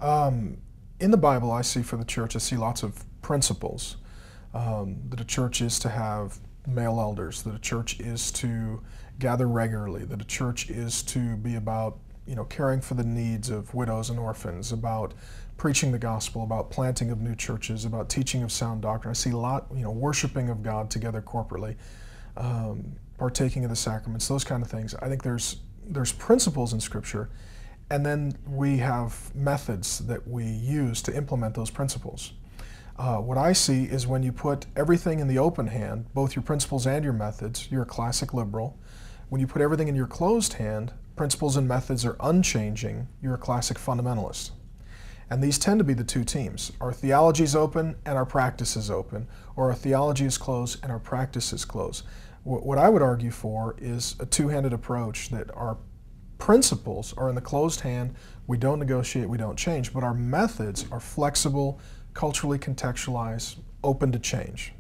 Um, in the Bible, I see for the church, I see lots of principles. That a church is to have male elders, that a church is to gather regularly, that a church is to be about, caring for the needs of widows and orphans, about preaching the gospel, about planting of new churches, about teaching of sound doctrine. I see a lot, worshiping of God together corporately, partaking of the sacraments, those kind of things. I think there's principles in Scripture, and then we have methods that we use to implement those principles. What I see is when you put everything in the open hand, both your principles and your methods, you're a classic liberal. When you put everything in your closed hand, principles and methods are unchanging, you're a classic fundamentalist. And these tend to be the two teams. Our theology is open and our practice is open, or our theology is closed and our practice is closed. What I would argue for is a two-handed approach, that our principles are in the closed hand, we don't negotiate, we don't change, but our methods are flexible, culturally contextualized, open to change.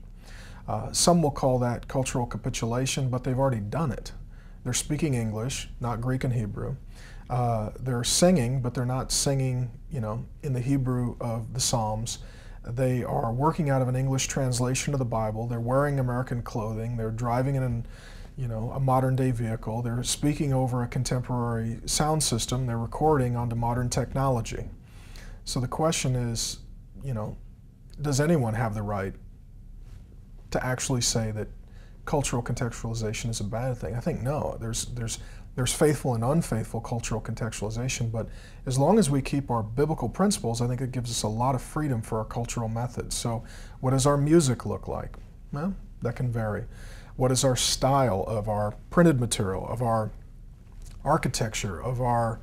Some will call that cultural capitulation, but they've already done it. They're speaking English, not Greek and Hebrew. They're singing, but they're not singing, in the Hebrew of the Psalms. They are working out of an English translation of the Bible. They're wearing American clothing. They're driving in a modern-day vehicle. They're speaking over a contemporary sound system. They're recording onto modern technology. So the question is, does anyone have the right to actually say that cultural contextualization is a bad thing? I think no. There's faithful and unfaithful cultural contextualization, but as long as we keep our biblical principles, I think it gives us a lot of freedom for our cultural methods. So what does our music look like? Well, that can vary. What is our style of our printed material, of our architecture, of our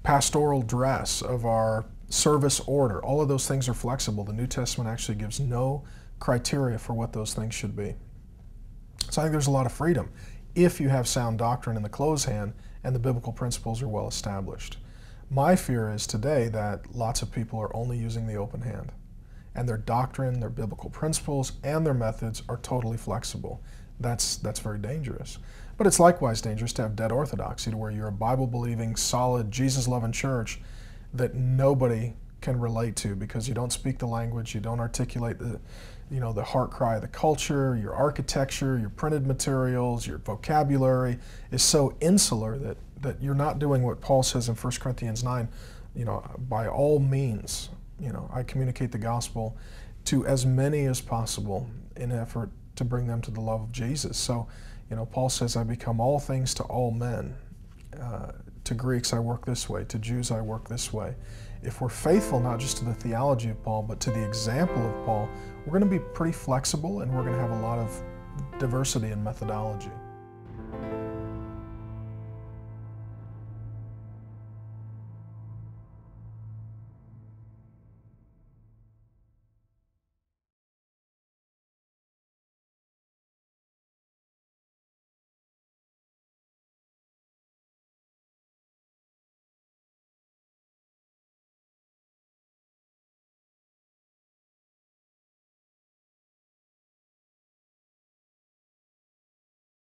pastoral dress, of our service order? All of those things are flexible. The New Testament actually gives no criteria for what those things should be. So I think there's a lot of freedom if you have sound doctrine in the closed hand and the biblical principles are well established. My fear is today that lots of people are only using the open hand, and their doctrine, their biblical principles, and their methods are totally flexible. That's very dangerous. But it's likewise dangerous to have dead orthodoxy, to where you're a Bible-believing, solid, Jesus-loving church that nobody can relate to because you don't speak the language, you don't articulate the heart cry of the culture, your architecture, your printed materials, your vocabulary is so insular that you're not doing what Paul says in 1 Corinthians 9, by all means, I communicate the gospel to as many as possible in an effort to bring them to the love of Jesus. So, Paul says, I become all things to all men. To Greeks I work this way, to Jews I work this way. If we're faithful not just to the theology of Paul, but to the example of Paul, we're going to be pretty flexible and we're going to have a lot of diversity in methodology.